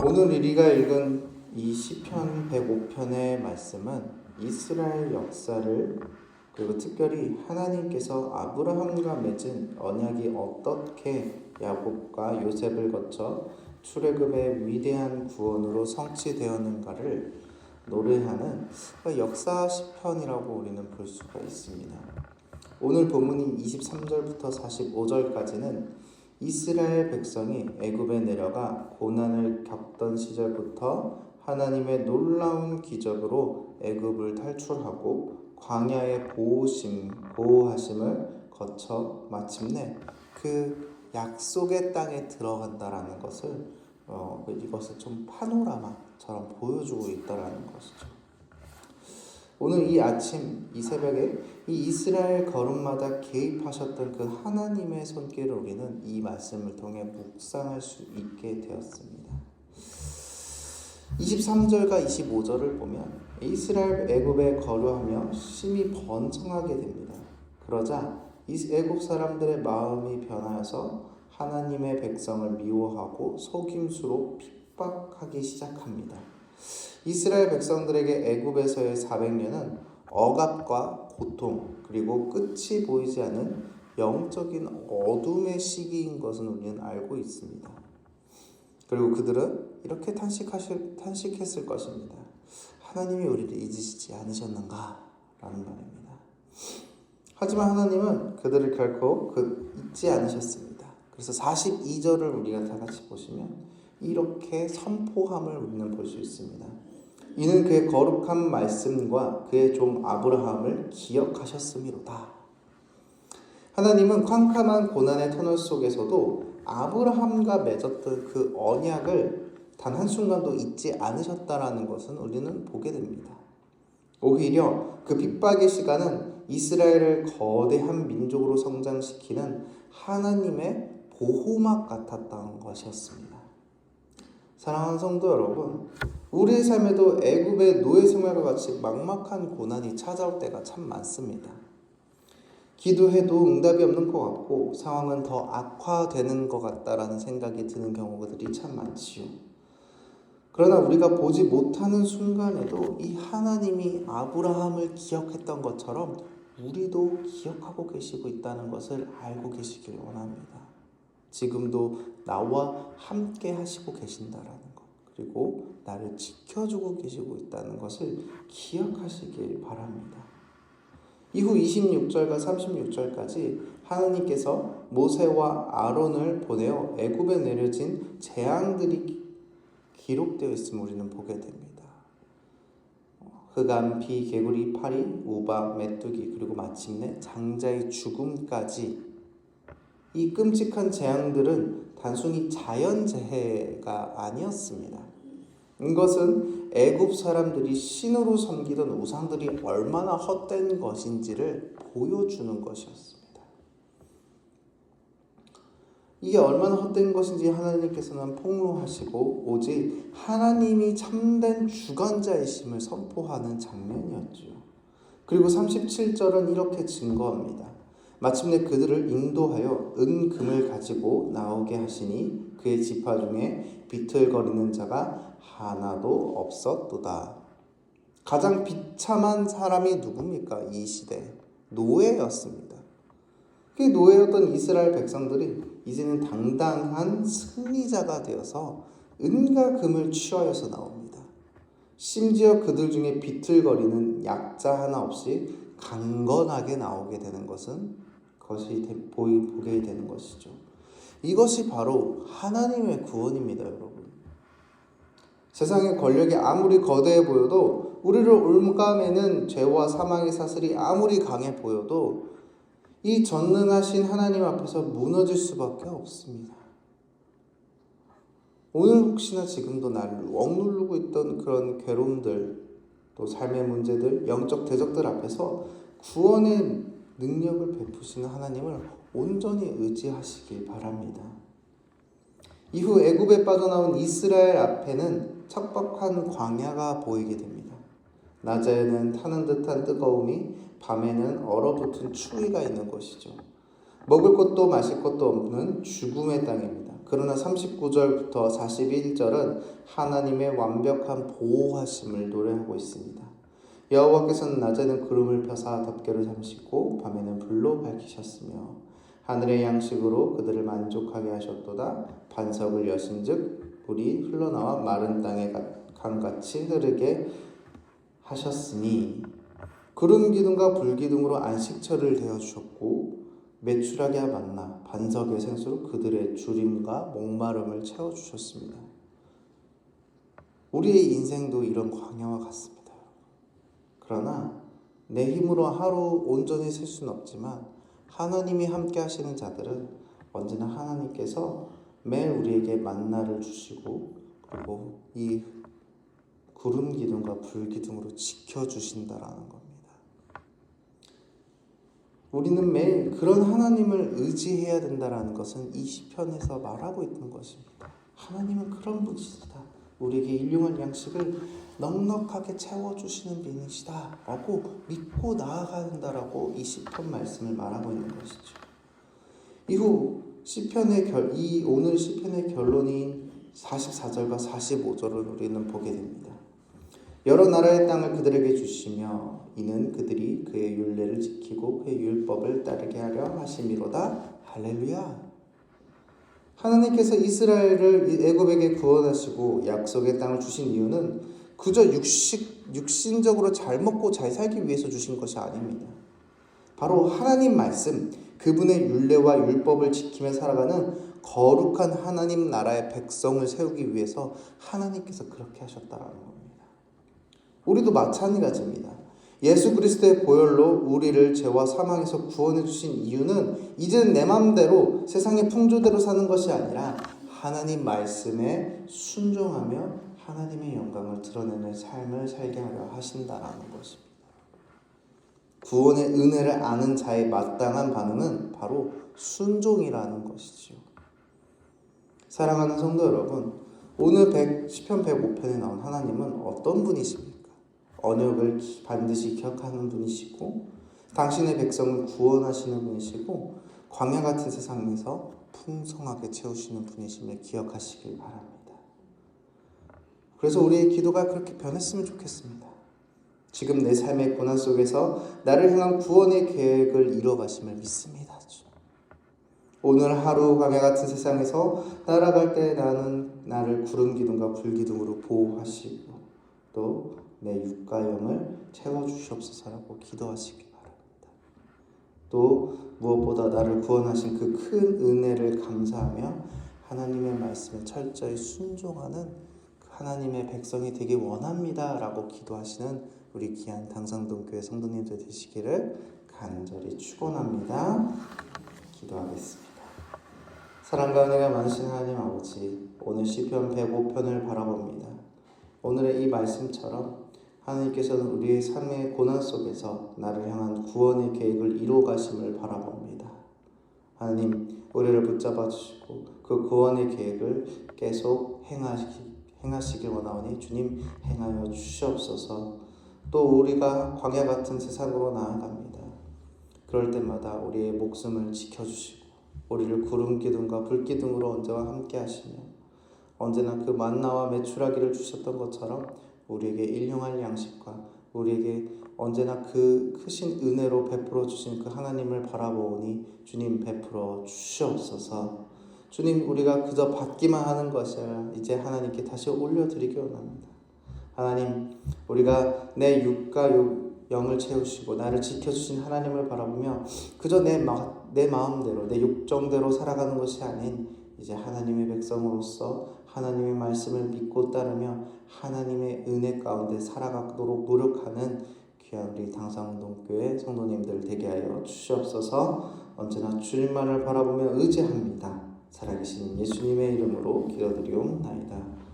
오늘 우리가 읽은 이 시편 105편의 말씀은 이스라엘 역사를, 그리고 특별히 하나님께서 아브라함과 맺은 언약이 어떻게 야곱과 요셉을 거쳐 출애굽의 위대한 구원으로 성취되었는가를 노래하는 역사 시편이라고 우리는 볼 수가 있습니다. 오늘 본문인 23절부터 45절까지는 이스라엘 백성이 애굽에 내려가 고난을 겪던 시절부터 하나님의 놀라운 기적으로 애굽을 탈출하고 광야의 보호하심을 거쳐 마침내 그 약속의 땅에 들어간다라는 것을 이것을 좀 파노라마처럼 보여주고 있다라는 것이죠. 오늘 이 아침, 이 새벽에 이 이스라엘 걸음마다 개입하셨던 그 하나님의 손길을 우리는 이 말씀을 통해 묵상할 수 있게 되었습니다. 23절과 25절을 보면 이스라엘 애굽에 거류하며 심히 번성하게 됩니다. 그러자 이 애굽 사람들의 마음이 변하여서 하나님의 백성을 미워하고 속임수로 핍박하기 시작합니다. 이스라엘 백성들에게 애굽에서의 400년은 억압과 고통, 그리고 끝이 보이지 않는 영적인 어둠의 시기인 것은 우리는 알고 있습니다. 그리고 그들은 이렇게 탄식했을 것입니다. 하나님이 우리를 잊으시지 않으셨는가? 라는 말입니다. 하지만 하나님은 그들을 결코 잊지 않으셨습니다. 그래서 42절을 우리가 다 같이 보시면 이렇게 선포함을 우리는 볼 수 있습니다. 이는 그의 거룩한 말씀과 그의 종 아브라함을 기억하셨음이로다. 하나님은 캄캄한 고난의 터널 속에서도 아브라함과 맺었던 그 언약을 단 한순간도 잊지 않으셨다라는 것은 우리는 보게 됩니다. 오히려 그 핍박의 시간은 이스라엘을 거대한 민족으로 성장시키는 하나님의 보호막 같았던 것이었습니다. 사랑하는 성도 여러분, 우리의 삶에도 애굽의 노예 생활과 같이 막막한 고난이 찾아올 때가 참 많습니다. 기도해도 응답이 없는 것 같고 상황은 더 악화되는 것 같다라는 생각이 드는 경우들이 참 많지요. 그러나 우리가 보지 못하는 순간에도 이 하나님이 아브라함을 기억했던 것처럼 우리도 기억하고 계시고 있다는 것을 알고 계시길 원합니다. 지금도 나와 함께 하시고 계신다라는 것, 그리고 나를 지켜주고 계시고 있다는 것을 기억하시길 바랍니다. 이후 26절과 36절까지 하나님께서 모세와 아론을 보내어 애굽에 내려진 재앙들이 기록되어 있음을 우리는 보게 됩니다. 흑암, 비, 개구리, 파리, 우박, 메뚜기, 그리고 마침내 장자의 죽음까지 이 끔찍한 재앙들은 단순히 자연재해가 아니었습니다. 이것은 애굽 사람들이 신으로 섬기던 우상들이 얼마나 헛된 것인지를 보여주는 것이었습니다. 이게 얼마나 헛된 것인지 하나님께서는 폭로하시고 오직 하나님이 참된 주관자이심을 선포하는 장면이었죠. 그리고 37절은 이렇게 증거합니다. 마침내 그들을 인도하여 은금을 가지고 나오게 하시니 그의 지파 중에 비틀거리는 자가 하나도 없었도다. 가장 비참한 사람이 누굽니까? 이 시대 노예였습니다. 그 노예였던 이스라엘 백성들이 이제는 당당한 승리자가 되어서 은과 금을 취하여서 나옵니다. 심지어 그들 중에 비틀거리는 약자 하나 없이 강건하게 나오게 되는 것이 보게 되는 것이죠. 이것이 바로 하나님의 구원입니다, 여러분. 세상의 권력이 아무리 거대해 보여도, 우리를 올가매는 죄와 사망의 사슬이 아무리 강해 보여도 이 전능하신 하나님 앞에서 무너질 수밖에 없습니다. 오늘 혹시나 지금도 나를 억누르고 있던 그런 괴로움들, 또 삶의 문제들, 영적 대적들 앞에서 구원의 능력을 베푸시는 하나님을 온전히 의지하시길 바랍니다. 이후 애굽에 빠져나온 이스라엘 앞에는 척박한 광야가 보이게 됩니다. 낮에는 타는 듯한 뜨거움이, 밤에는 얼어붙은 추위가 있는 것이죠. 먹을 것도 마실 것도 없는 죽음의 땅입니다. 그러나 39절부터 41절은 하나님의 완벽한 보호하심을 노래하고 있습니다. 여호와께서는 낮에는 구름을 펴사 덮개로 삼시고 밤에는 불로 밝히셨으며 하늘의 양식으로 그들을 만족하게 하셨도다. 반석을 여신즉 물이 흘러나와 마른 땅에 강같이 흐르게 하셨으니 구름 기둥과 불 기둥으로 안식처를 대어 주셨고 메추라기와 만나 반석의 생수로 그들의 주림과 목마름을 채워 주셨습니다. 우리의 인생도 이런 광야와 같습니다. 그러나 내 힘으로 하루 온전히 살 수는 없지만 하나님이 함께 하시는 자들은 언제나 하나님께서 매일 우리에게 만나를 주시고 그리고 이 구름 기둥과 불 기둥으로 지켜주신다라는 겁니다. 우리는 매일 그런 하나님을 의지해야 된다라는 것은 이 시편에서 말하고 있는 것입니다. 하나님은 그런 분이시다. 우리에게 일용할 양식을 넉넉하게 채워주시는 분이시다 라고 믿고 나아가야 한다라고 이 시편 말씀을 말하고 있는 것이죠. 이후 오늘 시편의 결론인 44절과 45절을 우리는 보게 됩니다. 여러 나라의 땅을 그들에게 주시며 이는 그들이 그의 율례를 지키고 그의 율법을 따르게 하려 하심이로다. 할렐루야. 하나님께서 이스라엘을 애굽에게 구원하시고 약속의 땅을 주신 이유는 그저 육신적으로 잘 먹고 잘 살기 위해서 주신 것이 아닙니다. 바로 하나님 말씀, 그분의 율례와 율법을 지키며 살아가는 거룩한 하나님 나라의 백성을 세우기 위해서 하나님께서 그렇게 하셨다라는 겁니다. 우리도 마찬가지입니다. 예수 그리스도의 보혈로 우리를 죄와 사망에서 구원해 주신 이유는 이제는 내 마음대로 세상의 풍조대로 사는 것이 아니라 하나님 말씀에 순종하며 하나님의 영광을 드러내는 삶을 살게 하려 하신다라는 것입니다. 구원의 은혜를 아는 자의 마땅한 반응은 바로 순종이라는 것이지요. 사랑하는 성도 여러분, 오늘 시편 105편에 나온 하나님은 어떤 분이십니까? 언약을 반드시 기억하는 분이시고 당신의 백성을 구원하시는 분이시고 광야 같은 세상에서 풍성하게 채우시는 분이심을 기억하시길 바랍니다. 그래서 우리의 기도가 그렇게 변했으면 좋겠습니다. 지금 내 삶의 고난 속에서 나를 향한 구원의 계획을 이뤄가심을 믿습니다. 오늘 하루 광야 같은 세상에서 날아갈 때 나를 구름 기둥과 불 기둥으로 보호하시고 또 내 육과 영을 채워주시옵소서라고 기도하시기 바랍니다. 또 무엇보다 나를 구원하신 그 큰 은혜를 감사하며 하나님의 말씀에 철저히 순종하는 하나님의 백성이 되기 원합니다 라고 기도하시는 우리 귀한 당상동교회 성도님들 되시기를 간절히 축원합니다. 기도하겠습니다. 사랑과 은혜가 많으신 하나님 아버지, 오늘 시편 105편을 바라봅니다. 오늘의 이 말씀처럼 하나님께서는 우리의 삶의 고난 속에서 나를 향한 구원의 계획을 이루어가심을 바라봅니다. 하나님, 우리를 붙잡아 주시고 그 구원의 계획을 계속 행하시길 원하오니 주님 행하여 주시옵소서. 또 우리가 광야 같은 세상으로 나아갑니다. 그럴 때마다 우리의 목숨을 지켜주시고 우리를 구름 기둥과 불 기둥으로 언제와 함께 하시며 언제나 그 만나와 메추라기를 주셨던 것처럼 우리에게 일용할 양식과 우리에게 언제나 그 크신 은혜로 베풀어 주신 그 하나님을 바라보니 주님 베풀어 주시옵소서. 주님, 우리가 그저 받기만 하는 것이 아니라 이제 하나님께 다시 올려드리기 원합니다. 하나님, 우리가 내 육과 영을 채우시고 나를 지켜주신 하나님을 바라보며 그저 내 마음대로 내 육정대로 살아가는 것이 아닌 이제 하나님의 백성으로서 하나님의 말씀을 믿고 따르며 하나님의 은혜 가운데 살아가도록 노력하는 귀한 우리 당상동교회 성도님들 되게 하여 주시옵소서. 언제나 주님만을 바라보며 의지합니다. 살아계신 예수님의 이름으로 기도드리옵나이다.